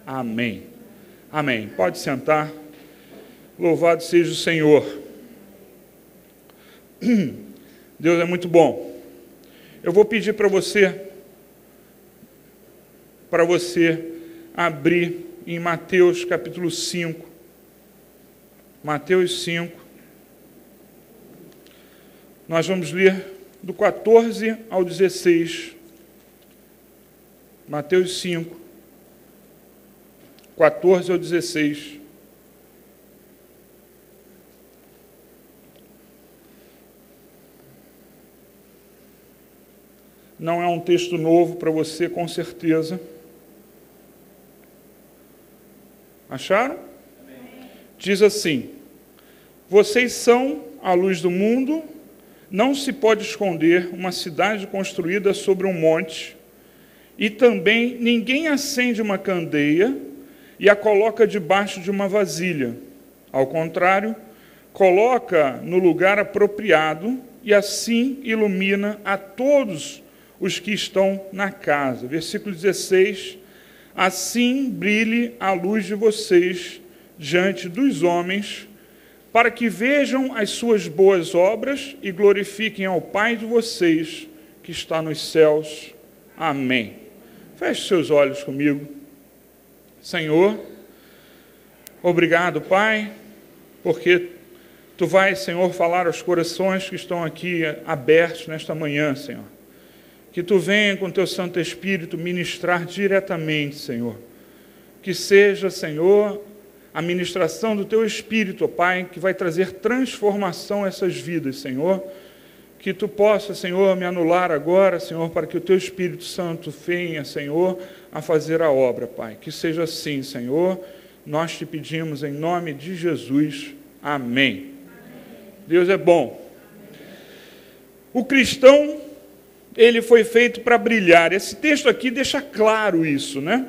Amém. Amém. Pode sentar. Louvado seja o Senhor. Deus é muito bom. Eu vou pedir para você abrir em Mateus capítulo 5. Mateus 5. Nós vamos ler do 14 ao 16. Mateus 5, 14 ao 16. Não é um texto novo para você, com certeza. Acharam? Amém. Diz assim: vocês são a luz do mundo. Não se pode esconder uma cidade construída sobre um monte, e também ninguém acende uma candeia e a coloca debaixo de uma vasilha. Ao contrário, coloca no lugar apropriado e assim ilumina a todos os que estão na casa. Versículo 16: assim brilhe a luz de vocês diante dos homens, para que vejam as suas boas obras e glorifiquem ao Pai de vocês que está nos céus. Amém. Feche seus olhos comigo. Senhor, obrigado, Pai, porque Tu vais, Senhor, falar aos corações que estão aqui abertos nesta manhã, Senhor. Que Tu venha com Teu Santo Espírito ministrar diretamente, Senhor. Que seja, Senhor, a ministração do Teu Espírito, ó Pai, que vai trazer transformação a essas vidas, Senhor. Que Tu possa, Senhor, me anular agora, Senhor, para que o Teu Espírito Santo venha, Senhor, a fazer a obra, Pai. Que seja assim, Senhor. Nós Te pedimos em nome de Jesus. Amém. Deus é bom. O cristão, ele foi feito para brilhar. Esse texto aqui deixa claro isso, né?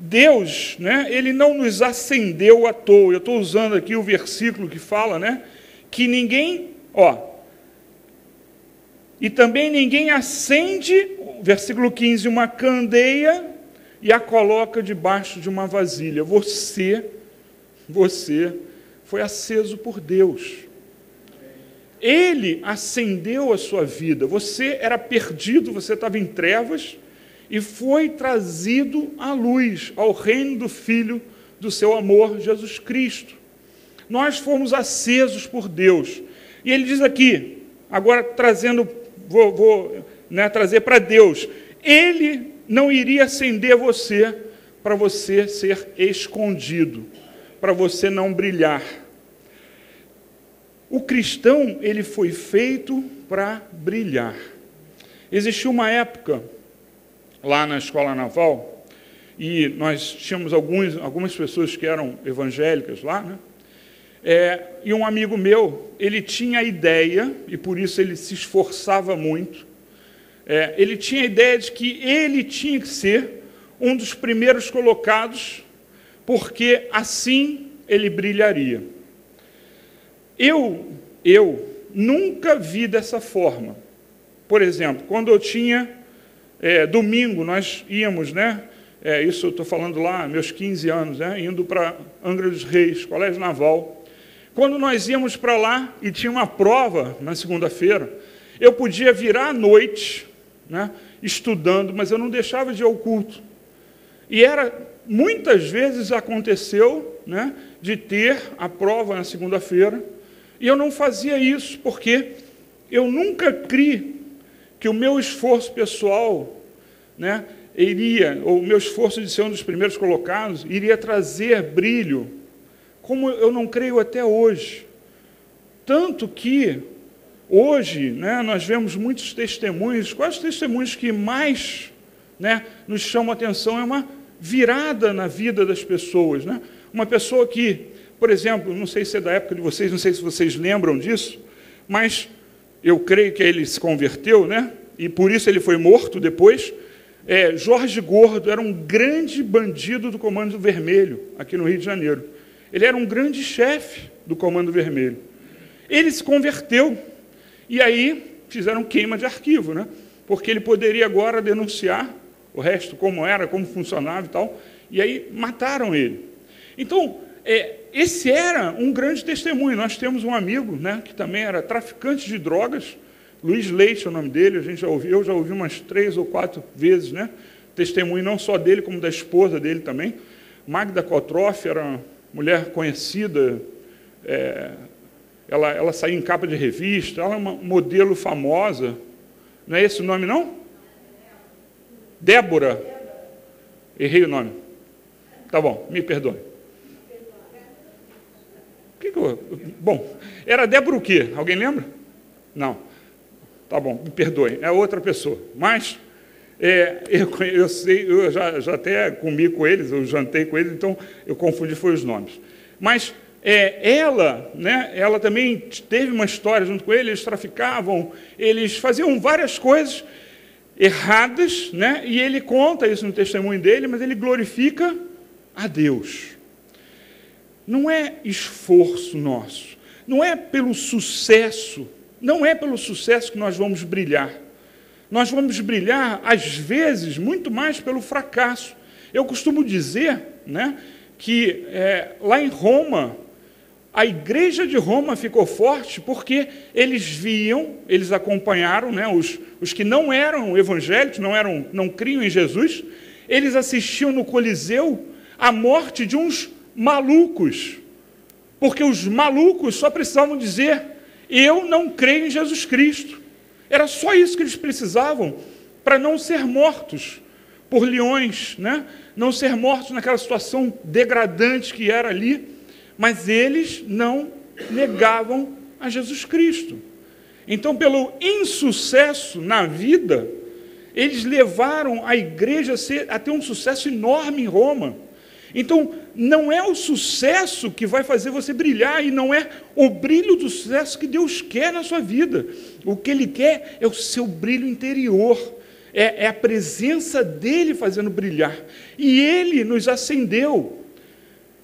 Deus, né, ele não nos acendeu à toa. Eu estou usando aqui o versículo que fala, né, que ninguém, e também ninguém acende, versículo 15, uma candeia e a coloca debaixo de uma vasilha. Você foi aceso por Deus. Ele acendeu a sua vida. Você era perdido, você estava em trevas, e foi trazido à luz, ao reino do Filho do seu amor, Jesus Cristo. Nós fomos acesos por Deus. E ele diz aqui, agora trazendo, vou trazer para Deus, Ele não iria acender você para você ser escondido, para você não brilhar. O cristão, ele foi feito para brilhar. Existiu uma época lá na escola naval, e nós tínhamos algumas pessoas que eram evangélicas lá, né? E um amigo meu, ele tinha a ideia, e por isso ele se esforçava muito, ele tinha a ideia de que ele tinha que ser um dos primeiros colocados, porque assim ele brilharia. Eu nunca vi dessa forma. Por exemplo, quando eu tinha domingo, nós íamos, né? Isso eu estou falando lá, meus 15 anos, né? Indo para Angra dos Reis, Colégio Naval. Quando nós íamos para lá e tinha uma prova na segunda-feira, eu podia virar à noite, né? Estudando, mas eu não deixava de ir ao culto. E muitas vezes aconteceu, né? De ter a prova na segunda-feira, e eu não fazia isso, porque eu nunca criei que o meu esforço pessoal, né, ou o meu esforço de ser um dos primeiros colocados, iria trazer brilho, como eu não creio até hoje. Tanto que, hoje, né, nós vemos muitos testemunhos. Quais os testemunhos que mais, né, nos chamam a atenção? É uma virada na vida das pessoas, né? Uma pessoa que, por exemplo, não sei se é da época de vocês, não sei se vocês lembram disso, mas eu creio que ele se converteu, né? E por isso ele foi morto depois. Jorge Gordo era um grande bandido do Comando Vermelho, aqui no Rio de Janeiro. Ele era um grande chefe do Comando Vermelho. Ele se converteu, e aí fizeram queima de arquivo, né? Porque ele poderia agora denunciar o resto, como era, como funcionava e tal. E aí mataram ele. Então, esse era um grande testemunho. Nós temos um amigo, né, que também era traficante de drogas, Luiz Leite é o nome dele, eu já ouvi umas 3 ou 4 vezes, né, testemunho não só dele, como da esposa dele também. Magda Kotroff era uma mulher conhecida, ela saía em capa de revista, ela é uma modelo famosa. Não é esse o nome, não? Débora. Errei o nome. Tá bom, me perdoe. Bom, era Débora o quê? Alguém lembra? Não. Tá bom, me perdoe. É outra pessoa. Mas eu sei, eu já até comi com eles, eu jantei com eles, então eu confundi foi os nomes. Mas ela, né, ela também teve uma história junto com ele, eles traficavam, eles faziam várias coisas erradas, né, e ele conta isso no testemunho dele, mas ele glorifica a Deus. Não é esforço nosso, não é pelo sucesso, não é pelo sucesso que nós vamos brilhar. Nós vamos brilhar, às vezes, muito mais pelo fracasso. Eu costumo dizer, né, que lá em Roma, a igreja de Roma ficou forte porque eles acompanharam, né, os que não eram evangélicos, não criam em Jesus, eles assistiam no Coliseu a morte de uns malucos, porque os malucos só precisavam dizer: eu não creio em Jesus Cristo. Era só isso que eles precisavam para não ser mortos por leões, né? Não ser mortos naquela situação degradante que era ali, mas eles não negavam a Jesus Cristo. Então, pelo insucesso na vida, eles levaram a igreja a ter um sucesso enorme em Roma. Então, não é o sucesso que vai fazer você brilhar, e não é o brilho do sucesso que Deus quer na sua vida. O que Ele quer é o seu brilho interior, é a presença dEle fazendo brilhar. E Ele nos acendeu.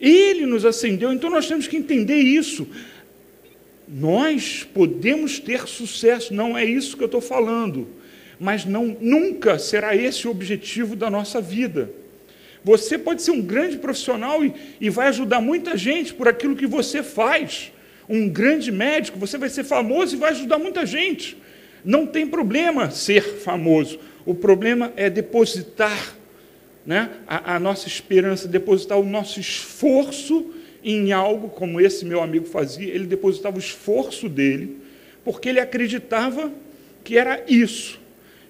Ele nos acendeu, então nós temos que entender isso. Nós podemos ter sucesso, não é isso que eu estou falando, mas nunca será esse o objetivo da nossa vida. Você pode ser um grande profissional e vai ajudar muita gente por aquilo que você faz. Um grande médico, você vai ser famoso e vai ajudar muita gente. Não tem problema ser famoso. O problema é depositar, né, a nossa esperança, depositar o nosso esforço em algo, como esse meu amigo fazia. Ele depositava o esforço dele, porque ele acreditava que era isso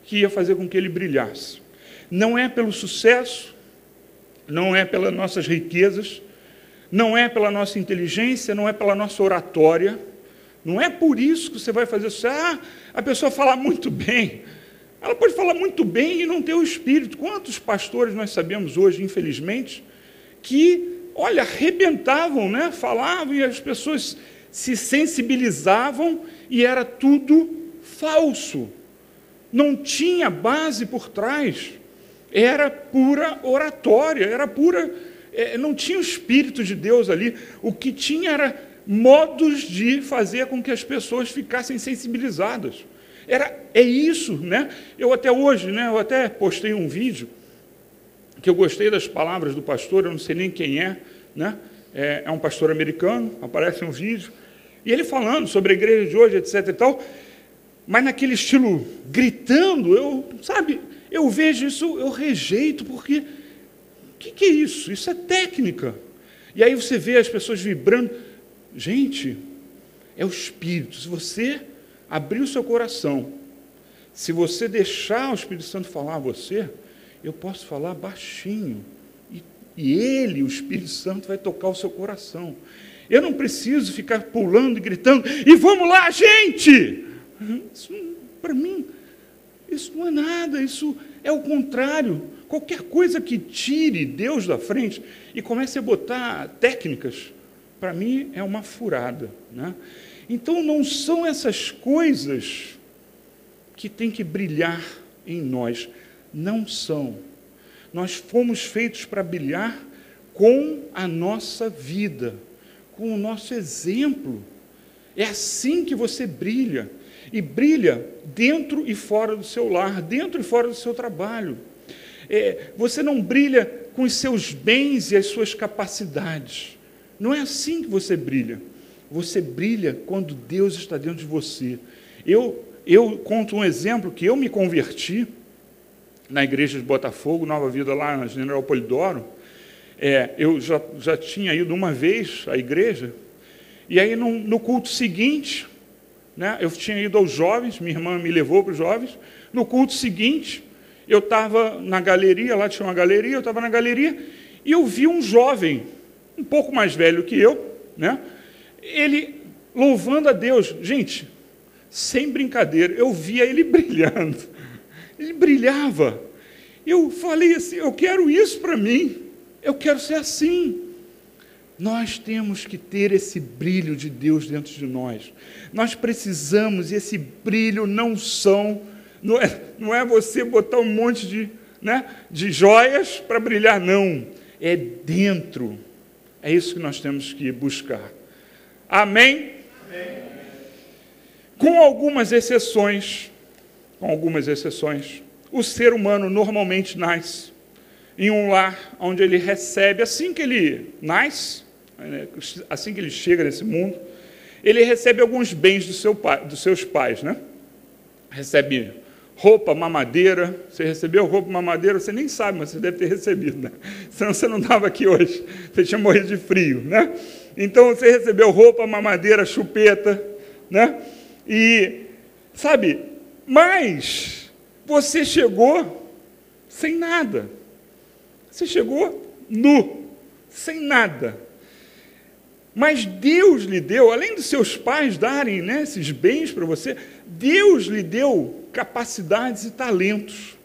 que ia fazer com que ele brilhasse. Não é pelo sucesso, não é pelas nossas riquezas, não é pela nossa inteligência, não é pela nossa oratória, não é por isso que você vai fazer isso. A pessoa fala muito bem, ela pode falar muito bem e não ter o Espírito. Quantos pastores nós sabemos hoje, infelizmente, que, olha, arrebentavam, né? Falavam e as pessoas se sensibilizavam e era tudo falso, não tinha base por trás. Era pura oratória, não tinha o Espírito de Deus ali. O que tinha era modos de fazer com que as pessoas ficassem sensibilizadas. É isso, né? Eu até hoje, né, eu até postei um vídeo que eu gostei das palavras do pastor, eu não sei nem quem é, né? É um pastor americano, aparece um vídeo, e ele falando sobre a igreja de hoje, etc. e tal, mas naquele estilo gritando, eu vejo isso, eu rejeito, porque o que é isso? Isso é técnica. E aí você vê as pessoas vibrando. Gente, é o Espírito. Se você abrir o seu coração, se você deixar o Espírito Santo falar a você, eu posso falar baixinho, e ele, o Espírito Santo, vai tocar o seu coração. Eu não preciso ficar pulando e gritando: e vamos lá, gente! Isso, para mim, isso não é nada, isso é o contrário. Qualquer coisa que tire Deus da frente e comece a botar técnicas, para mim é uma furada, né? Então, não são essas coisas que têm que brilhar em nós. Não são. Nós fomos feitos para brilhar com a nossa vida, com o nosso exemplo. É assim que você brilha. E brilha dentro e fora do seu lar, dentro e fora do seu trabalho. Você não brilha com os seus bens e as suas capacidades. Não é assim que você brilha. Você brilha quando Deus está dentro de você. Eu conto um exemplo que eu me converti na igreja de Botafogo, Nova Vida, lá na General Polidoro. Eu já tinha ido uma vez à igreja, e aí no culto seguinte, né, eu tinha ido aos jovens, minha irmã me levou para os jovens. No culto seguinte, eu estava na galeria, lá tinha uma galeria, eu estava na galeria, e eu vi um jovem, um pouco mais velho que eu, né, ele louvando a Deus. Gente, sem brincadeira, eu via ele brilhando. Ele brilhava. Eu falei assim, eu quero isso para mim. Eu quero ser assim. Nós temos que ter esse brilho de Deus dentro de nós. Nós precisamos, e esse brilho não é você botar um monte de joias para brilhar, não. É dentro. É isso que nós temos que buscar. Amém? Amém. Com algumas exceções, o ser humano normalmente nasce em um lar onde ele recebe, assim que ele nasce, assim que ele chega nesse mundo, ele recebe alguns bens dos seus pais, né? Recebe roupa, mamadeira. Você recebeu roupa, mamadeira, você nem sabe, mas você deve ter recebido, né? Senão você não estava aqui hoje, você tinha morrido de frio, né? Então você recebeu roupa, mamadeira, chupeta, né? E, sabe, mas você chegou sem nada. Você chegou nu, sem nada. Mas Deus lhe deu, além dos seus pais darem, né, esses bens para você, Deus lhe deu capacidades e talentos.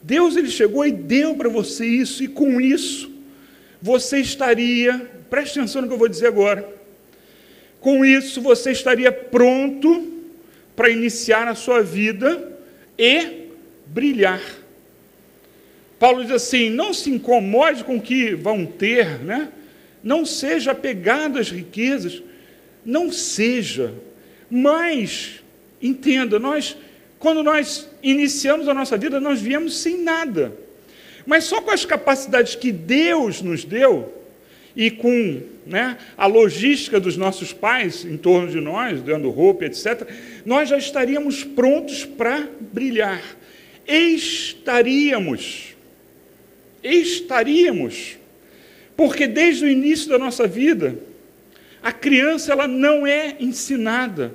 Deus, ele chegou e deu para você isso, e com isso você estaria, preste atenção no que eu vou dizer agora, com isso você estaria pronto para iniciar a sua vida e brilhar. Paulo diz assim, não se incomode com o que vão ter, né? Não seja apegado às riquezas, não seja, mas, entenda, quando nós iniciamos a nossa vida, nós viemos sem nada, mas só com as capacidades que Deus nos deu, e com, né, a logística dos nossos pais em torno de nós, dando roupa, etc., nós já estaríamos prontos para brilhar. Estaríamos, porque desde o início da nossa vida, a criança ela não é ensinada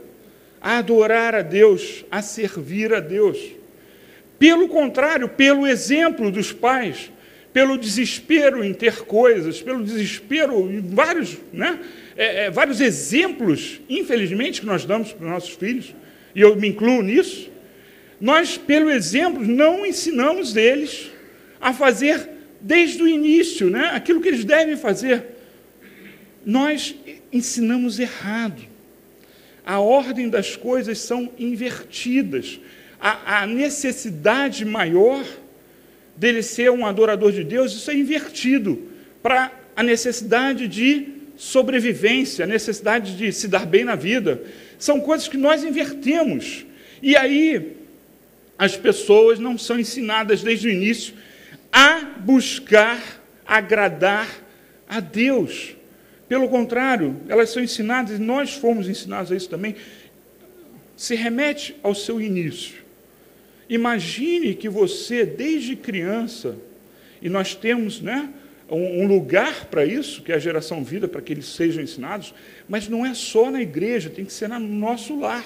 a adorar a Deus, a servir a Deus. Pelo contrário, pelo exemplo dos pais, pelo desespero em ter coisas, pelo desespero em vários, né, vários exemplos, infelizmente, que nós damos para os nossos filhos, e eu me incluo nisso, nós, pelo exemplo, não ensinamos eles a fazer desde o início, né, aquilo que eles devem fazer. Nós ensinamos errado. A ordem das coisas são invertidas. A necessidade maior dele ser um adorador de Deus, isso é invertido para a necessidade de sobrevivência, a necessidade de se dar bem na vida. São coisas que nós invertemos. E aí, as pessoas não são ensinadas desde o início a buscar agradar a Deus. Pelo contrário, elas são ensinadas, e nós fomos ensinados a isso também, se remete ao seu início. Imagine que você, desde criança, e nós temos, né, um lugar para isso, que é a geração vida, para que eles sejam ensinados, mas não é só na igreja, tem que ser no nosso lar.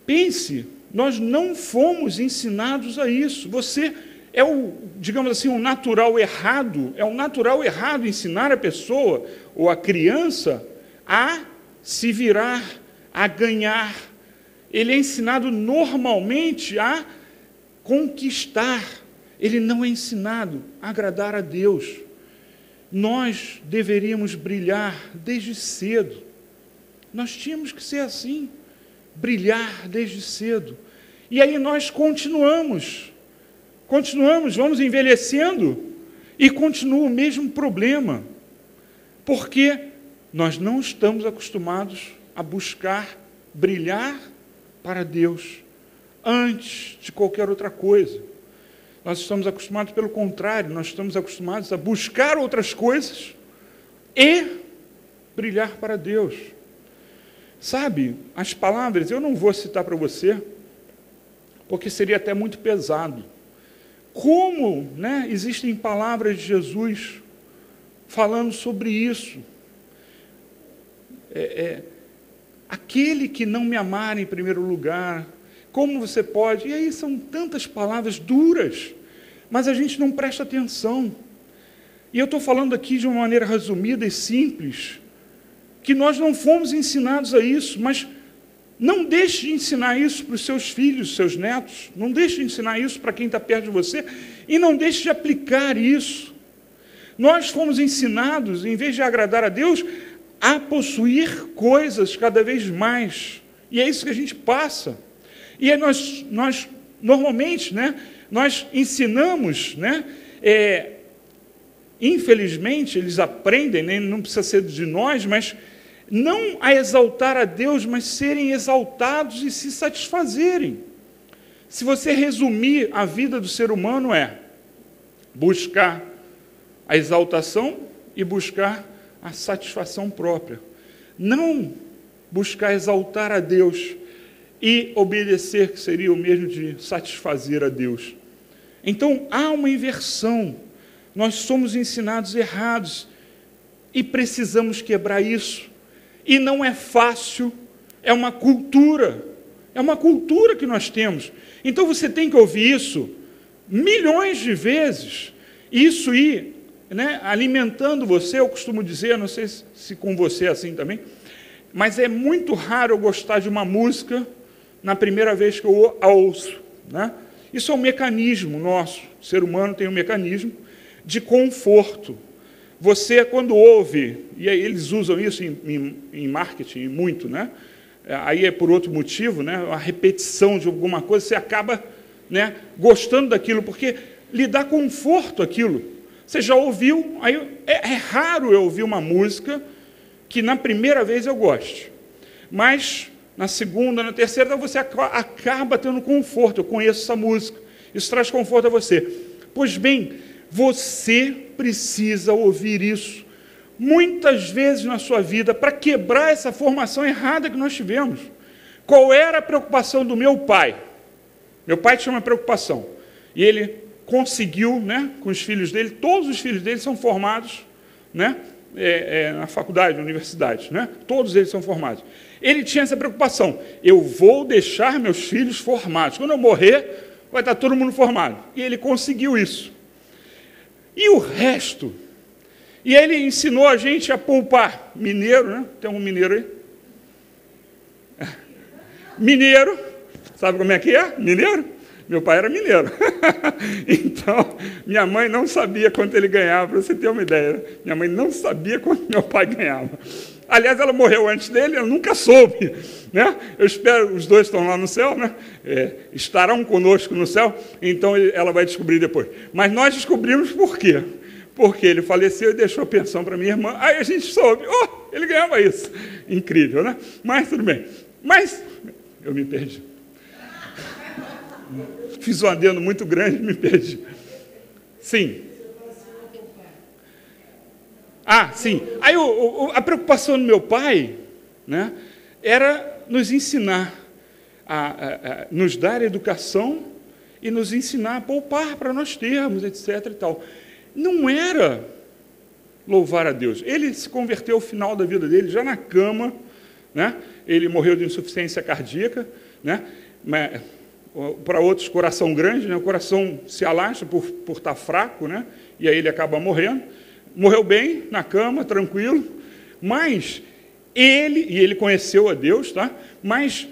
Pense, nós não fomos ensinados a isso. Você é digamos assim, um natural errado, é um natural errado ensinar a pessoa, ou a criança, a se virar, a ganhar. Ele é ensinado normalmente a conquistar. Ele não é ensinado a agradar a Deus. Nós deveríamos brilhar desde cedo. Nós tínhamos que ser assim, brilhar desde cedo. E aí nós continuamos, vamos envelhecendo e continua o mesmo problema, porque nós não estamos acostumados a buscar brilhar para Deus antes de qualquer outra coisa. Nós estamos acostumados, pelo contrário, nós estamos acostumados a buscar outras coisas e brilhar para Deus. Sabe, as palavras, eu não vou citar para você, porque seria até muito pesado. Como, né, existem palavras de Jesus falando sobre isso. Aquele que não me amar em primeiro lugar, como você pode? E aí são tantas palavras duras, mas a gente não presta atenção. E eu estou falando aqui de uma maneira resumida e simples, que nós não fomos ensinados a isso, mas não deixe de ensinar isso para os seus filhos, seus netos, não deixe de ensinar isso para quem está perto de você, e não deixe de aplicar isso. Nós fomos ensinados, em vez de agradar a Deus, a possuir coisas cada vez mais, e é isso que a gente passa. E aí nós normalmente, né, nós ensinamos, né, infelizmente, eles aprendem, né, não precisa ser de nós, mas não a exaltar a Deus, mas serem exaltados e se satisfazerem. Se você resumir a vida do ser humano, buscar a exaltação e buscar a satisfação própria. Não buscar exaltar a Deus e obedecer, que seria o mesmo de satisfazer a Deus. Então, há uma inversão. Nós somos ensinados errados e precisamos quebrar isso. E não é fácil, é uma cultura que nós temos. Então você tem que ouvir isso milhões de vezes, isso ir, né, alimentando você. Eu costumo dizer, não sei se com você é assim também, mas é muito raro eu gostar de uma música na primeira vez que eu a ouço, né? Isso é um mecanismo nosso, o ser humano tem um mecanismo de conforto. Você, quando ouve, e aí eles usam isso em marketing muito, né? Aí é por outro motivo, né? A repetição de alguma coisa, você acaba, né, gostando daquilo, porque lhe dá conforto aquilo. Você já ouviu, aí é raro eu ouvir uma música que na primeira vez eu goste, mas na segunda, na terceira, você acaba tendo conforto. Eu conheço essa música, isso traz conforto a você. Pois bem, você precisa ouvir isso muitas vezes na sua vida para quebrar essa formação errada que nós tivemos. Qual era a preocupação do meu pai? Meu pai tinha uma preocupação, e ele conseguiu, né, com os filhos dele, todos os filhos dele são formados, né, na faculdade, na universidade, né, todos eles são formados. Ele tinha essa preocupação: eu vou deixar meus filhos formados, quando eu morrer, vai estar todo mundo formado. E ele conseguiu isso. E o resto? E ele ensinou a gente a poupar. Mineiro, né? Tem um mineiro aí? Mineiro, sabe como é que é? Mineiro? Meu pai era mineiro. Então, minha mãe não sabia quanto ele ganhava, para você ter uma ideia. Minha mãe não sabia quanto meu pai ganhava. Aliás, ela morreu antes dele, ela nunca soube, né? Eu espero, os dois estão lá no céu, né? Estarão conosco no céu, então ela vai descobrir depois. Mas nós descobrimos por quê? Porque ele faleceu e deixou a pensão para minha irmã. Aí a gente soube, ele ganhava isso. Incrível, né? Mas tudo bem. Mas eu me perdi. Fiz um adendo muito grande e me perdi. Sim. Sim. Aí a preocupação do meu pai, né, era nos ensinar, nos dar educação e nos ensinar a poupar para nós termos, etc. e tal. Não era louvar a Deus. Ele se converteu ao final da vida dele, já na cama, né? Ele morreu de insuficiência cardíaca, né? Para outros, coração grande, né? O coração se alastra por estar fraco, né? E aí ele acaba morrendo. Morreu bem, na cama, tranquilo, mas ele conheceu a Deus, tá? Mas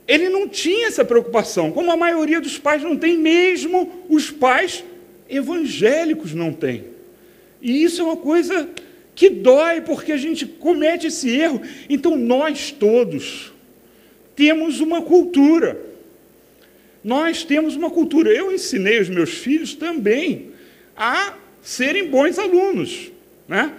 ele não tinha essa preocupação, como a maioria dos pais não tem, mesmo os pais evangélicos não têm. E isso é uma coisa que dói, porque a gente comete esse erro. Então, nós todos temos uma cultura. Nós temos uma cultura. Eu ensinei os meus filhos também a serem bons alunos, né?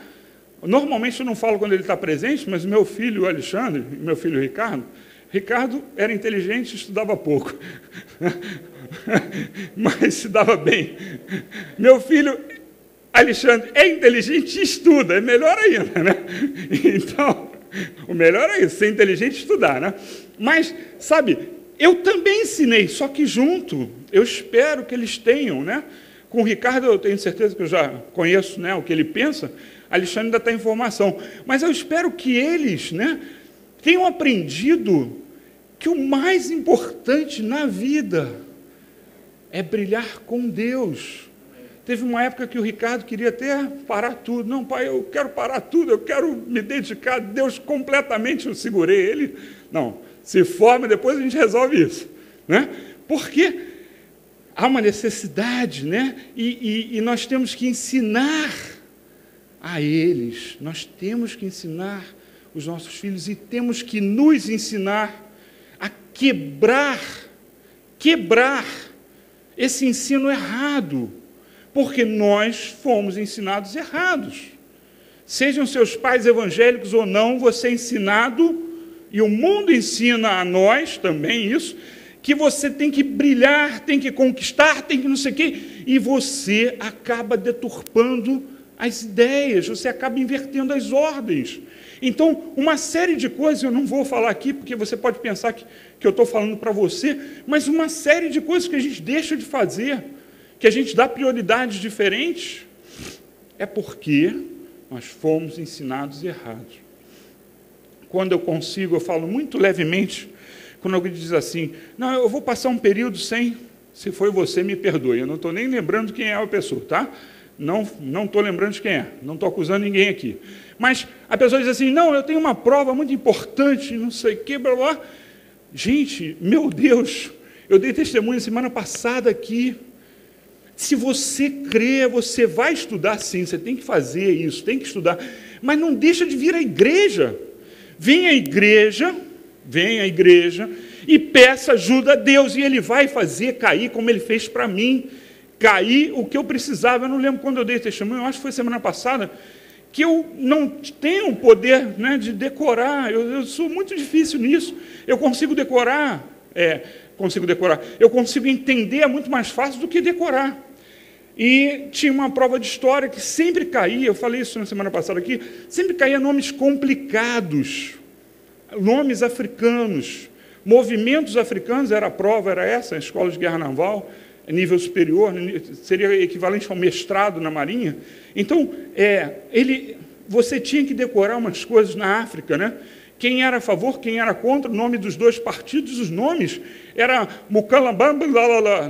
Normalmente eu não falo quando ele está presente, mas meu filho Alexandre e meu filho Ricardo era inteligente e estudava pouco. mas se dava bem. Meu filho Alexandre é inteligente e estuda, é melhor ainda, né? Então, o melhor é isso, ser inteligente e estudar, né? Mas, sabe, eu também ensinei, só que junto, eu espero que eles tenham, né? Com o Ricardo, eu tenho certeza que eu já conheço, né, o que ele pensa, Alexandre ainda está em formação, mas eu espero que eles, né, tenham aprendido que o mais importante na vida é brilhar com Deus. Teve uma época que o Ricardo queria até parar tudo. Não, pai, eu quero parar tudo, eu quero me dedicar a Deus completamente. Eu segurei ele. Não, se forma, depois a gente resolve isso, né? Porque há uma necessidade, né? E nós temos que ensinar a eles, nós temos que ensinar os nossos filhos e temos que nos ensinar a quebrar esse ensino errado, porque nós fomos ensinados errados. Sejam seus pais evangélicos ou não, você é ensinado, e o mundo ensina a nós também isso, que você tem que brilhar, tem que conquistar, tem que não sei o quê, e você acaba deturpando as ideias, você acaba invertendo as ordens. Então, uma série de coisas, eu não vou falar aqui, porque você pode pensar que eu estou falando para você, mas uma série de coisas que a gente deixa de fazer, que a gente dá prioridades diferentes, é porque nós fomos ensinados errados. Quando eu consigo, eu falo muito levemente, quando alguém diz assim, não, eu vou passar um período sem, se foi você, me perdoe, eu não estou nem lembrando quem é a pessoa, tá? Não estou lembrando de quem é, não estou acusando ninguém aqui. Mas a pessoa diz assim, não, eu tenho uma prova muito importante, não sei o que, blá, blá. Gente, meu Deus, eu dei testemunho semana passada aqui. Se você crê, você vai estudar sim, você tem que fazer isso, tem que estudar. Mas não deixa de vir à igreja. Venha à igreja e peça ajuda a Deus. E Ele vai fazer cair como Ele fez para mim. Cair o que eu precisava. Eu não lembro quando eu dei testemunho, eu acho que foi semana passada, que eu não tenho o poder, né, de decorar. Eu sou muito difícil nisso. Eu consigo decorar, eu consigo entender, é muito mais fácil do que decorar. E tinha uma prova de história que sempre caía, eu falei isso na semana passada aqui, sempre caía nomes complicados, nomes africanos, movimentos africanos, era a prova, era essa, a escola de guerra naval, nível superior, seria equivalente ao mestrado na Marinha. Então, você tinha que decorar umas coisas na África, né? Quem era a favor, quem era contra, o nome dos dois partidos, os nomes, era Mucalambamba,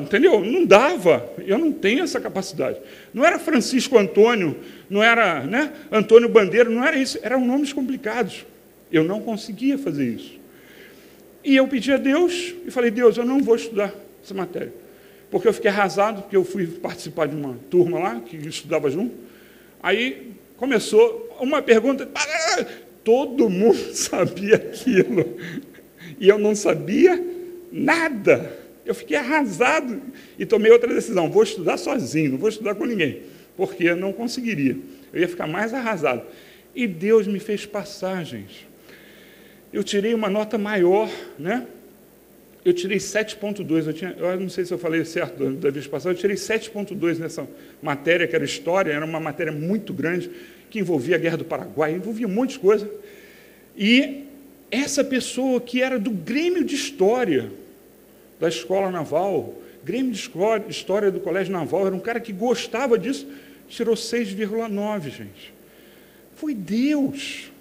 entendeu? Não dava, eu não tenho essa capacidade. Não era Francisco Antônio, não era, né, Antônio Bandeira, não era isso, eram nomes complicados. Eu não conseguia fazer isso. E eu pedi a Deus, e falei, Deus, eu não vou estudar essa matéria. Porque eu fiquei arrasado, porque eu fui participar de uma turma lá, que estudava junto. Aí começou uma pergunta, todo mundo sabia aquilo, e eu não sabia nada. Eu fiquei arrasado e tomei outra decisão, vou estudar sozinho, não vou estudar com ninguém, porque eu não conseguiria, eu ia ficar mais arrasado. E Deus me fez passar, gente. Eu tirei uma nota maior, né? Eu tirei 7,2, eu não sei se eu falei certo da vez passada, eu tirei 7,2 nessa matéria, que era história, era uma matéria muito grande, que envolvia a Guerra do Paraguai, envolvia um monte de coisa. E essa pessoa que era do Grêmio de História da Escola Naval, Grêmio de História do Colégio Naval, era um cara que gostava disso, tirou 6,9, gente. Foi Deus.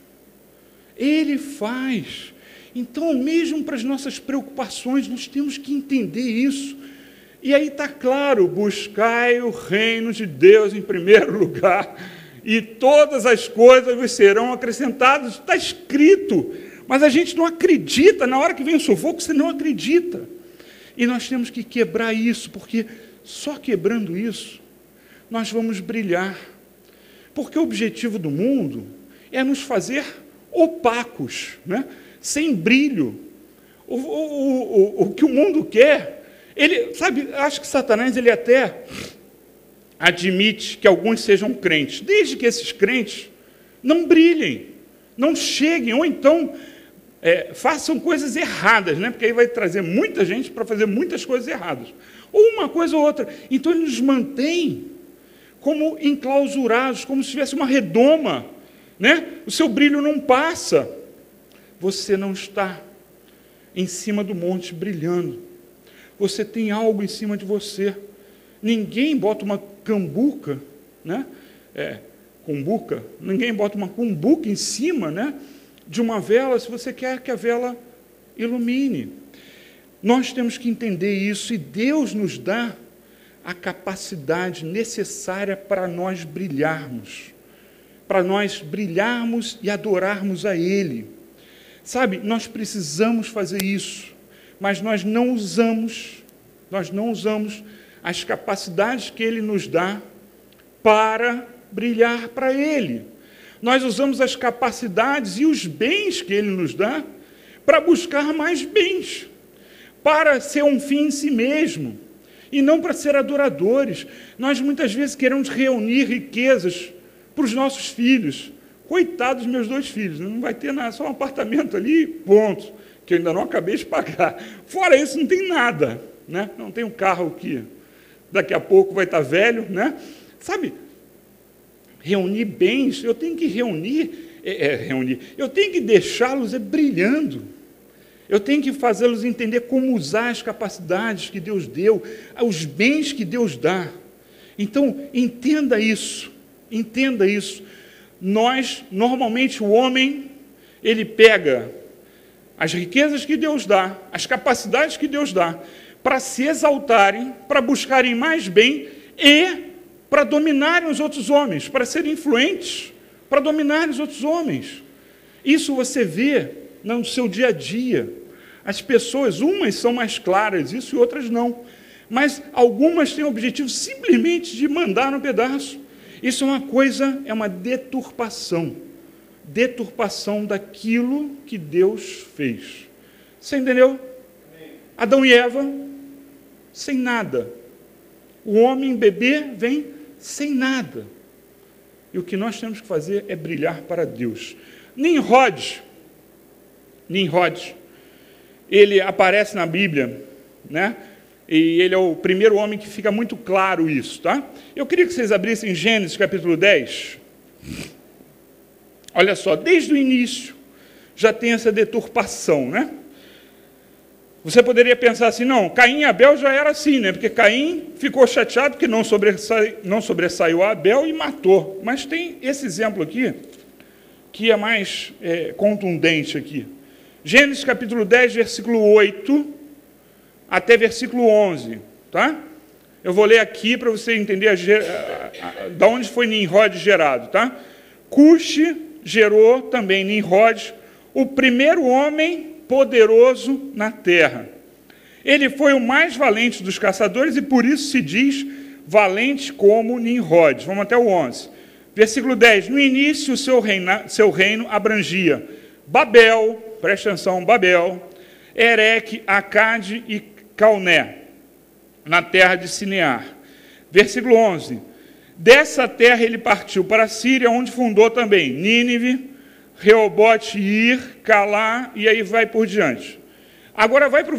Ele faz. Então, mesmo para as nossas preocupações, nós temos que entender isso. E aí está claro, buscai o reino de Deus em primeiro lugar, e todas as coisas vos serão acrescentadas. Está escrito, mas a gente não acredita. Na hora que vem o sufoco, você não acredita. E nós temos que quebrar isso, porque só quebrando isso, nós vamos brilhar. Porque o objetivo do mundo é nos fazer opacos, né? Sem brilho. O que o mundo quer, ele, sabe, acho que Satanás ele até admite que alguns sejam crentes, desde que esses crentes não brilhem, não cheguem, ou então façam coisas erradas, né? Porque aí vai trazer muita gente para fazer muitas coisas erradas. ou uma coisa ou outra. Então, ele nos mantém como enclausurados, como se tivesse uma redoma, né? O seu brilho não passa. Você não está em cima do monte brilhando. Você tem algo em cima de você. Ninguém bota uma cambuca, né? Cumbuca. Ninguém bota uma cumbuca em cima, né, de uma vela se você quer que a vela ilumine. Nós temos que entender isso, e Deus nos dá a capacidade necessária para nós brilharmos e adorarmos a Ele. Sabe, nós precisamos fazer isso, mas nós não usamos as capacidades que Ele nos dá para brilhar para Ele. Nós usamos as capacidades e os bens que Ele nos dá para buscar mais bens, para ser um fim em si mesmo, e não para ser adoradores. Nós muitas vezes queremos reunir riquezas para os nossos filhos. Coitados dos meus 2 filhos, não vai ter nada, só um apartamento ali, ponto, que eu ainda não acabei de pagar. Fora isso, não tem nada, né? Não tem um carro que daqui a pouco vai estar velho, né? Sabe, reunir bens, eu tenho que eu tenho que deixá-los brilhando. Eu tenho que fazê-los entender como usar as capacidades que Deus deu, os bens que Deus dá. Então, entenda isso. Normalmente, o homem, ele pega as riquezas que Deus dá, as capacidades que Deus dá, para se exaltarem, para buscarem mais bem e para dominarem os outros homens, para serem influentes, para dominarem os outros homens. Isso você vê no seu dia a dia. As pessoas, umas são mais claras, isso, e outras não. Mas algumas têm o objetivo simplesmente de mandar no pedaço. Isso é uma deturpação daquilo que Deus fez. Você entendeu? Adão e Eva, sem nada. O homem, bebê, vem sem nada. E o que nós temos que fazer é brilhar para Deus. Nimrod, ele aparece na Bíblia, né? E ele é o primeiro homem que fica muito claro isso, tá? Eu queria que vocês abrissem Gênesis capítulo 10. Olha só, desde o início já tem essa deturpação, né? Você poderia pensar assim, não, Caim e Abel já era assim, né? Porque Caim ficou chateado porque não sobressaiu a Abel e matou. Mas tem esse exemplo aqui, que é mais contundente aqui. Gênesis capítulo 10, versículo 8, até versículo 11, tá? Eu vou ler aqui para você entender da onde foi Nimrod gerado, tá? Cuxi gerou também Nimrod, o primeiro homem poderoso na terra. Ele foi o mais valente dos caçadores e por isso se diz valente como Nimrod. Vamos até o 11. Versículo 10. No início, seu reino abrangia Babel, presta atenção, Babel, Ereque, Acade e Calné, na terra de Sinear. Versículo 11. Dessa terra ele partiu para a Síria, onde fundou também Nínive, Reobote, Ir, Calá, e aí vai por diante. Agora vai para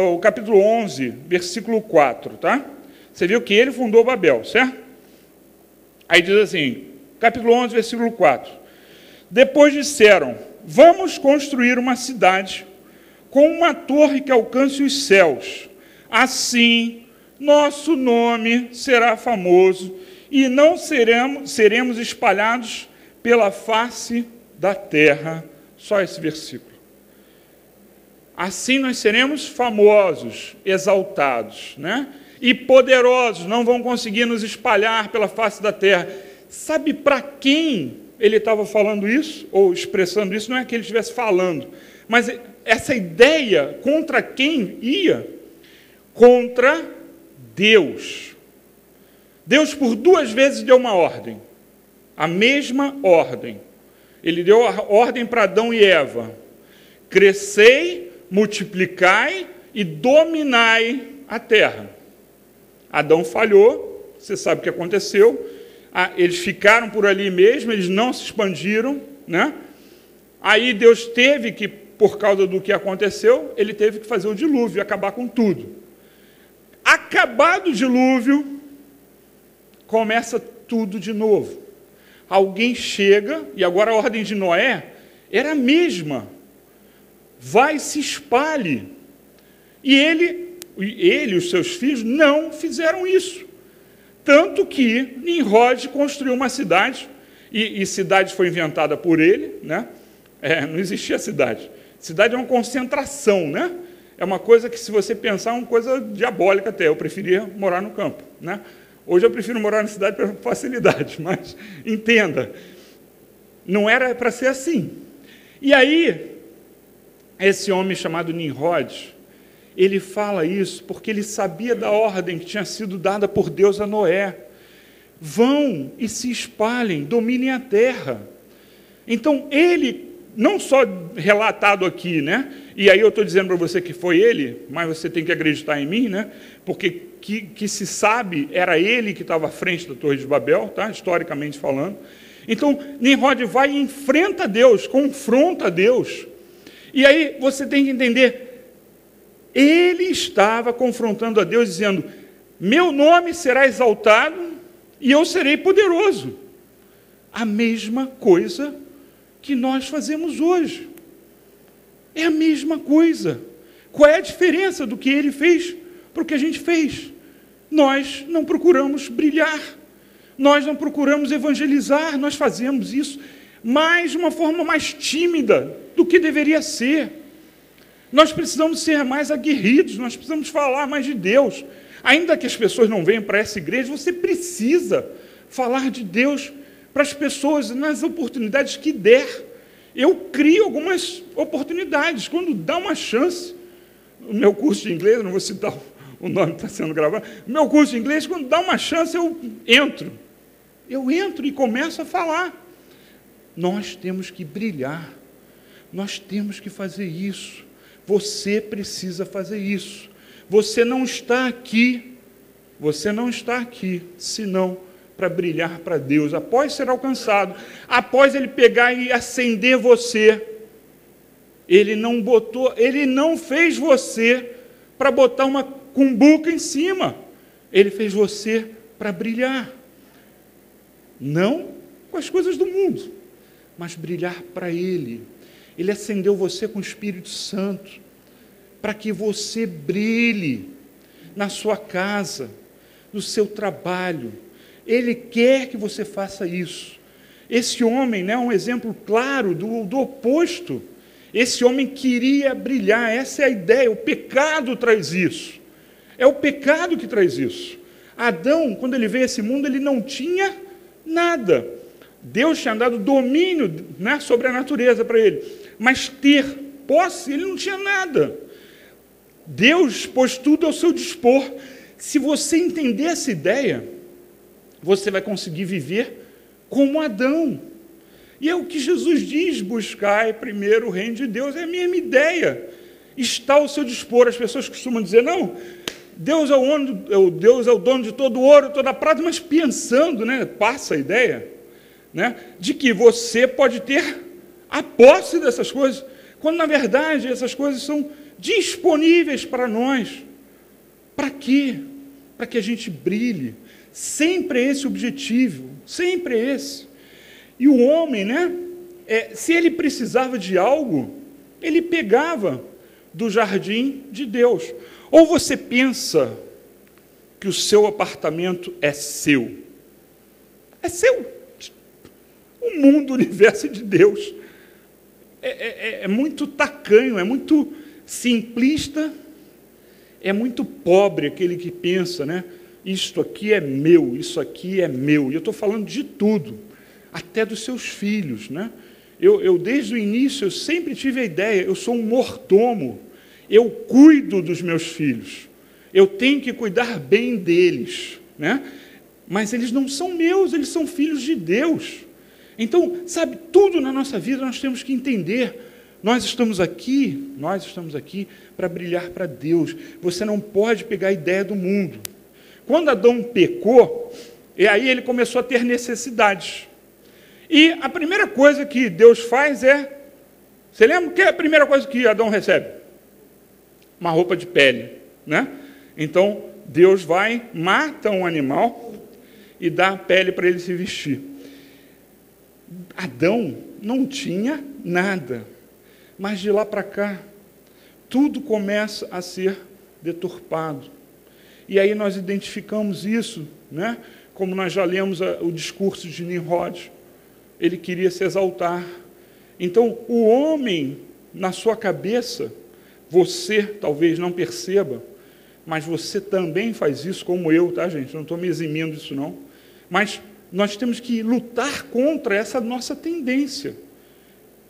o capítulo 11, versículo 4, tá? Você viu que ele fundou Babel, certo? Aí diz assim, capítulo 11, versículo 4. Depois disseram, vamos construir uma cidade com uma torre que alcance os céus. Assim, nosso nome será famoso e não seremos espalhados pela face da terra. Só esse versículo. Assim nós seremos famosos, exaltados, né? E poderosos, não vão conseguir nos espalhar pela face da terra. Sabe para quem ele estava falando isso, ou expressando isso? Não é que ele estivesse falando, mas essa ideia contra quem ia? Contra Deus. Deus por 2 vezes deu uma ordem, a mesma ordem. Ele deu a ordem para Adão e Eva: crescei, multiplicai e dominai a terra. Adão falhou, você sabe o que aconteceu. Eles ficaram por ali mesmo, eles não se expandiram, né? Aí Deus teve que, por causa do que aconteceu, ele teve que fazer o dilúvio, acabar com tudo. Acabado o dilúvio, começa tudo de novo. Alguém chega, e agora a ordem de Noé era a mesma. Vai, se espalhe. E ele e os seus filhos não fizeram isso. Tanto que Nimrod construiu uma cidade, e cidade foi inventada por ele, né? Não existia cidade. Cidade é uma concentração, né? É uma coisa que, se você pensar, é uma coisa diabólica até. Eu preferia morar no campo, né? Hoje eu prefiro morar na cidade por facilidade, mas entenda, não era para ser assim. E aí, esse homem chamado Nimrod, ele fala isso porque ele sabia da ordem que tinha sido dada por Deus a Noé. Vão e se espalhem, dominem a terra. Então, ele, não só relatado aqui, né? E aí eu estou dizendo para você que foi ele, mas você tem que acreditar em mim, né? Porque que se sabe, era ele que estava à frente da Torre de Babel, tá? Historicamente falando. Então, Nimrod vai e enfrenta Deus, confronta Deus. E aí você tem que entender, ele estava confrontando a Deus, dizendo, meu nome será exaltado e eu serei poderoso. A mesma coisa que nós fazemos hoje. É a mesma coisa. Qual é a diferença do que ele fez para o que a gente fez? Nós não procuramos brilhar, nós não procuramos evangelizar, nós fazemos isso, mas de uma forma mais tímida do que deveria ser. Nós precisamos ser mais aguerridos, nós precisamos falar mais de Deus. Ainda que as pessoas não venham para essa igreja, você precisa falar de Deus para as pessoas nas oportunidades que der. Eu crio algumas oportunidades, quando dá uma chance. O meu curso de inglês, não vou citar o nome que está sendo gravado, o meu curso de inglês, quando dá uma chance, eu entro. Eu entro e começo a falar. Nós temos que brilhar, nós temos que fazer isso. Você precisa fazer isso. Você não está aqui, senão para brilhar para Deus. Após ser alcançado, após Ele pegar e acender você, Ele não fez você para botar uma cumbuca em cima. Ele fez você para brilhar. Não com as coisas do mundo, mas brilhar para Ele. Ele acendeu você com o Espírito Santo, para que você brilhe na sua casa, no seu trabalho. Ele quer que você faça isso. Esse homem, né, é um exemplo claro do oposto. Esse homem queria brilhar, essa é a ideia, o pecado traz isso. É o pecado que traz isso. Adão, quando ele veio a esse mundo, ele não tinha nada. Deus tinha dado domínio, né, sobre a natureza para ele, mas ter posse, ele não tinha nada. Deus pôs tudo ao seu dispor. Se você entender essa ideia, você vai conseguir viver como Adão. E é o que Jesus diz, buscai primeiro o reino de Deus. É a mesma ideia. Está ao seu dispor. As pessoas costumam dizer, não, Deus é o dono de todo o ouro, toda a prata, mas pensando, né, passa a ideia, né, de que você pode ter a posse dessas coisas, quando, na verdade, essas coisas são disponíveis para nós. Para quê? Para que a gente brilhe. Sempre é esse o objetivo, sempre é esse. E o homem, né, se ele precisava de algo, ele pegava do jardim de Deus. Ou você pensa que o seu apartamento é seu? É seu. O mundo, o universo de Deus. É muito tacanho, é muito simplista, é muito pobre aquele que pensa, né? Isto aqui é meu, isso aqui é meu. E eu estou falando de tudo, até dos seus filhos, né? Eu desde o início, eu sempre tive a ideia, eu sou um mordomo, eu cuido dos meus filhos, eu tenho que cuidar bem deles, né? Mas eles não são meus, eles são filhos de Deus. Então, sabe, tudo na nossa vida nós temos que entender. Nós estamos aqui para brilhar para Deus. Você não pode pegar a ideia do mundo. Quando Adão pecou, e aí ele começou a ter necessidades. E a primeira coisa que Deus faz é... Você lembra que é a primeira coisa que Adão recebe? Uma roupa de pele, né? Então, Deus vai, mata um animal e dá a pele para ele se vestir. Adão não tinha nada, mas de lá para cá, tudo começa a ser deturpado. E aí nós identificamos isso, né? Como nós já lemos o discurso de Nimrod. Ele queria se exaltar. Então, o homem, na sua cabeça, você talvez não perceba, mas você também faz isso, como eu, tá, gente? Eu não estou me eximindo disso, não. Mas nós temos que lutar contra essa nossa tendência.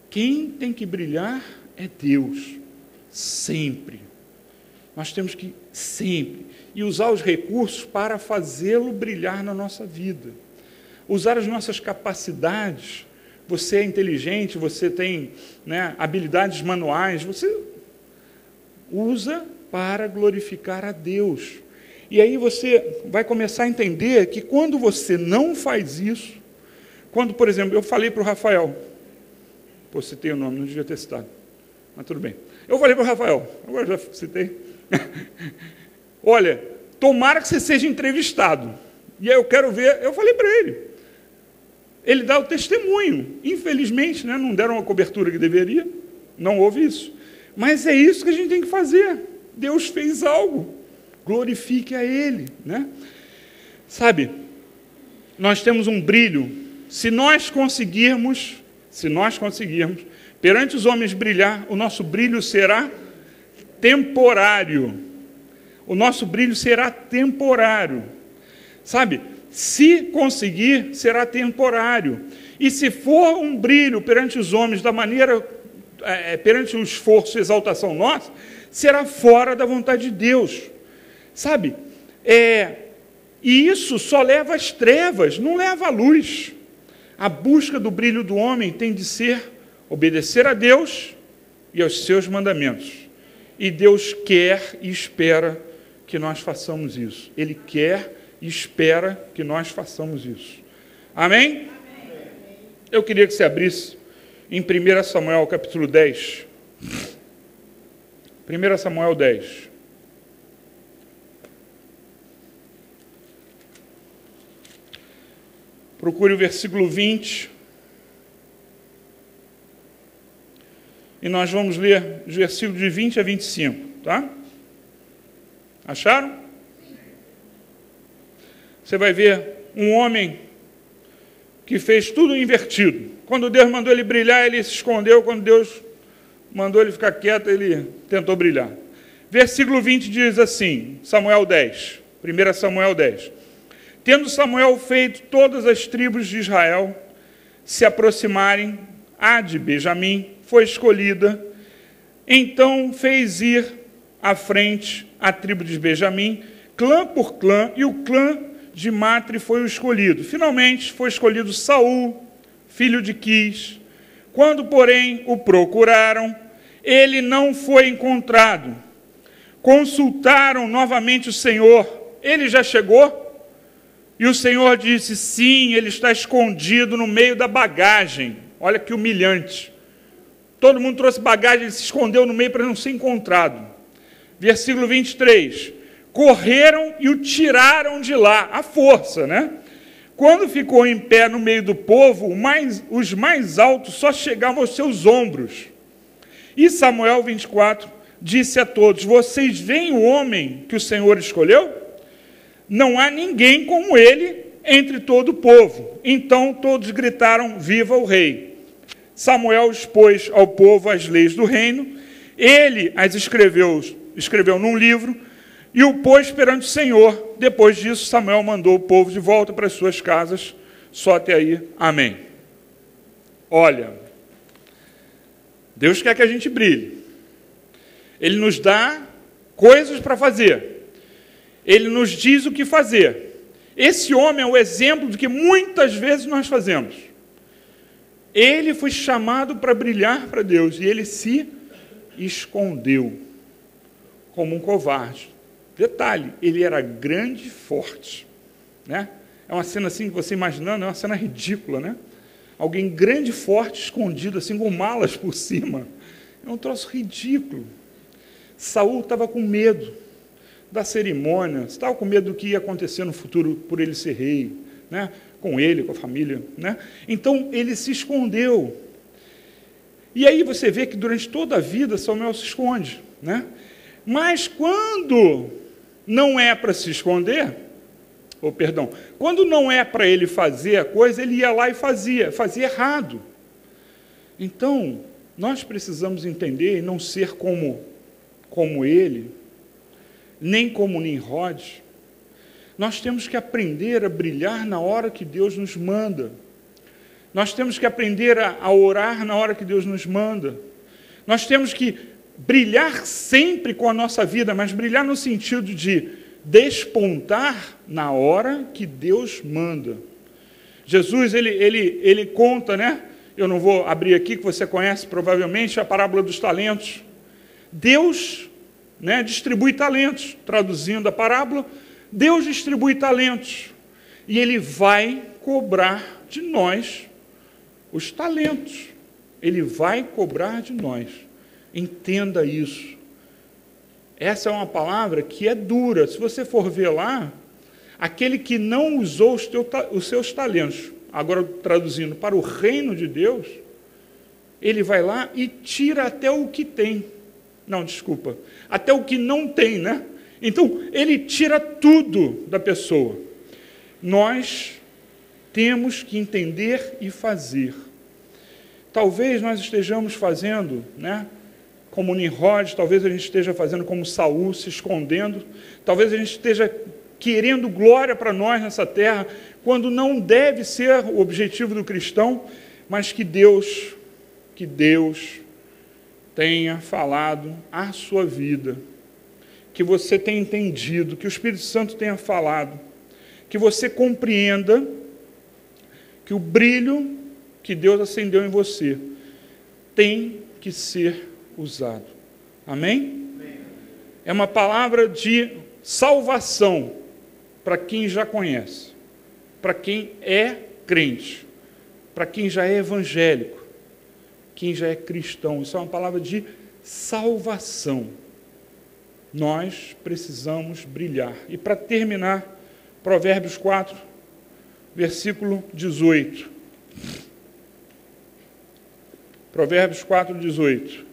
Quem tem que brilhar é Deus, sempre. Nós temos que sempre, e usar os recursos para fazê-lo brilhar na nossa vida. Usar as nossas capacidades. Você é inteligente, você tem, né, habilidades manuais, você usa para glorificar a Deus. E aí você vai começar a entender que quando você não faz isso, quando, por exemplo, eu falei para o Rafael, pô, citei o nome, não devia ter citado, mas tudo bem. Eu falei para o Rafael, agora já citei, olha, tomara que você seja entrevistado. E aí eu quero ver, eu falei para ele. Ele dá o testemunho. Infelizmente, né, não deram a cobertura que deveria, não houve isso. Mas é isso que a gente tem que fazer. Deus fez algo, glorifique a Ele, né? Sabe, nós temos um brilho, se nós conseguirmos, perante os homens brilhar, o nosso brilho será temporário. O nosso brilho será temporário. Sabe, se conseguir, será temporário. E se for um brilho perante os homens da maneira, perante o esforço e exaltação nossa, será fora da vontade de Deus. Sabe? E isso só leva às trevas, não leva à luz. A busca do brilho do homem tem de ser obedecer a Deus e aos seus mandamentos. E Deus quer e espera que nós façamos isso. Ele quer e espera que nós façamos isso. Amém? Amém? Eu queria que você abrisse em 1 Samuel, capítulo 10. 1 Samuel 10. Procure o versículo 20. E nós vamos ler os versículos de 20 a 25, tá? Acharam? Você vai ver um homem que fez tudo invertido. Quando Deus mandou ele brilhar, ele se escondeu. Quando Deus mandou ele ficar quieto, ele tentou brilhar. Versículo 20 diz assim, Samuel 10, 1 Samuel 10. Tendo Samuel feito todas as tribos de Israel se aproximarem, a de Benjamim foi escolhida. Então fez ir à frente a tribo de Benjamim, clã por clã, e o clã de Matre foi o escolhido. Finalmente foi escolhido Saul, filho de Quis. Quando, porém, o procuraram, ele não foi encontrado. Consultaram novamente o Senhor. Ele já chegou? E o Senhor disse, sim, ele está escondido no meio da bagagem. Olha que humilhante. Todo mundo trouxe bagagem, ele se escondeu no meio para não ser encontrado. Versículo 23. Correram e o tiraram de lá, à força, né? Quando ficou em pé no meio do povo, os mais altos só chegavam aos seus ombros. E Samuel 24 disse a todos, vocês veem o homem que o Senhor escolheu? Não há ninguém como ele entre todo o povo. Então todos gritaram, viva o rei. Samuel expôs ao povo as leis do reino, ele as escreveu num livro, e o pôs perante o Senhor. Depois disso, Samuel mandou o povo de volta para as suas casas. Só até aí. Amém. Olha, Deus quer que a gente brilhe. Ele nos dá coisas para fazer. Ele nos diz o que fazer. Esse homem é o exemplo do que muitas vezes nós fazemos. Ele foi chamado para brilhar para Deus, e ele se escondeu como um covarde. Detalhe, ele era grande e forte, né? É uma cena assim que você imaginando, é uma cena ridícula, né? Alguém grande e forte, escondido assim, com malas por cima. É um troço ridículo. Saul estava com medo. da cerimônia, você estava com medo do que ia acontecer no futuro por ele ser rei, né? Com ele, com a família, né? Então, ele se escondeu. E aí você vê que durante toda a vida Samuel se esconde, né? Mas quando não é para se esconder, quando não é para ele fazer a coisa, ele ia lá e fazia errado. Então, nós precisamos entender e não ser como ele, nem como Nimrod. Nós temos que aprender a brilhar na hora que Deus nos manda. Nós temos que aprender a orar na hora que Deus nos manda. Nós temos que brilhar sempre com a nossa vida, mas brilhar no sentido de despontar na hora que Deus manda. Jesus, ele conta, né? Eu não vou abrir aqui, que você conhece provavelmente, a parábola dos talentos. Deus, né, distribui talentos. Traduzindo a parábola, Deus distribui talentos. E Ele vai cobrar de nós os talentos. Ele vai cobrar de nós. Entenda isso. Essa é uma palavra que é dura. Se você for ver lá, aquele que não usou os seus talentos, agora traduzindo para o reino de Deus, ele vai lá e tira até o que tem. Não, desculpa. Até o que não tem, né? Então, ele tira tudo da pessoa. Nós temos que entender e fazer. Talvez nós estejamos fazendo, né, como Nimrod, talvez a gente esteja fazendo como Saul, se escondendo, talvez a gente esteja querendo glória para nós nessa terra, quando não deve ser o objetivo do cristão, mas que Deus tenha falado a sua vida, que você tenha entendido, que o Espírito Santo tenha falado, que você compreenda que o brilho que Deus acendeu em você tem que ser usado. Amém? Amém. É uma palavra de salvação para quem já conhece, para quem é crente, para quem já é evangélico, quem já é cristão. Isso é uma palavra de salvação. Nós precisamos brilhar. E para terminar, Provérbios 4, versículo 18. Provérbios 4, 18.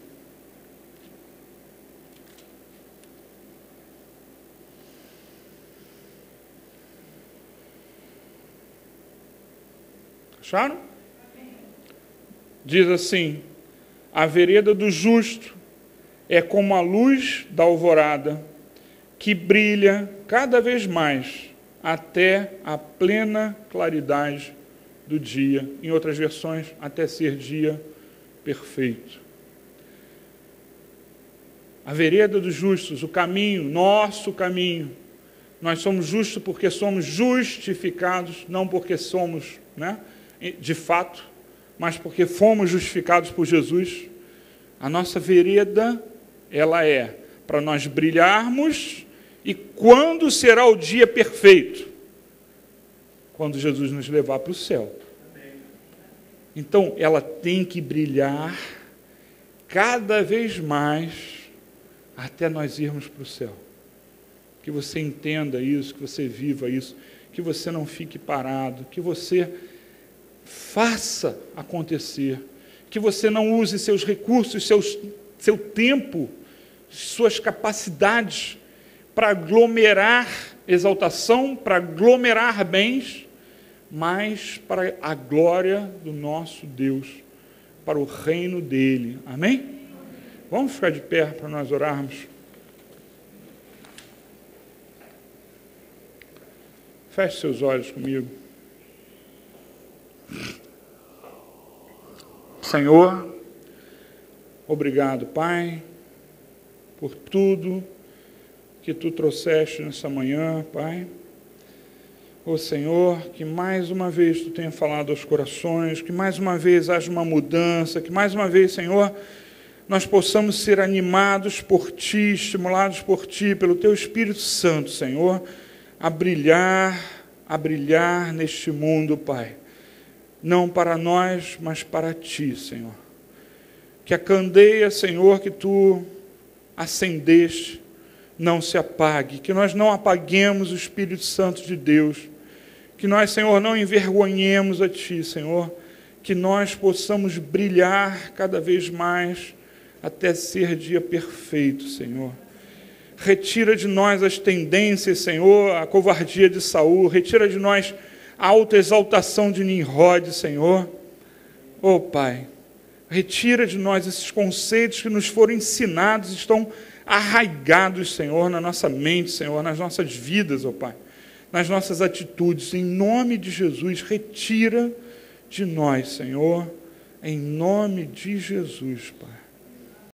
Acharam? Diz assim: a vereda do justo é como a luz da alvorada, que brilha cada vez mais até a plena claridade do dia. Em outras versões, até ser dia perfeito. A vereda dos justos, o caminho, nosso caminho. Nós somos justos porque somos justificados, não porque somos, né, de fato, mas porque fomos justificados por Jesus. A nossa vereda, ela é para nós brilharmos. E quando será o dia perfeito? Quando Jesus nos levar para o céu. Então, ela tem que brilhar cada vez mais até nós irmos para o céu. Que você entenda isso, que você viva isso, que você não fique parado, que você faça acontecer, que você não use seus recursos, seu tempo, suas capacidades para aglomerar exaltação, para aglomerar bens, mas para a glória do nosso Deus, para o reino dele. Amém? Vamos ficar de pé para nós orarmos. Feche seus olhos comigo. Senhor, obrigado, Pai, por tudo que Tu trouxeste nessa manhã, Pai. Ó Senhor, que mais uma vez Tu tenha falado aos corações, que mais uma vez haja uma mudança, que mais uma vez, Senhor, nós possamos ser animados por Ti, estimulados por Ti, pelo Teu Espírito Santo, Senhor, a brilhar neste mundo, Pai. Não para nós, mas para Ti, Senhor. Que a candeia, Senhor, que Tu acendeste não se apague, que nós não apaguemos o Espírito Santo de Deus, que nós, Senhor, não envergonhemos a Ti, Senhor, que nós possamos brilhar cada vez mais até ser dia perfeito, Senhor. Retira de nós as tendências, Senhor, a covardia de Saul, retira de nós a autoexaltação de Nimrod, Senhor. Oh, Pai, retira de nós esses conceitos que nos foram ensinados, estão arraigados, Senhor, na nossa mente, Senhor, nas nossas vidas, oh Pai, nas nossas atitudes. Em nome de Jesus, retira de nós, Senhor, em nome de Jesus, Pai.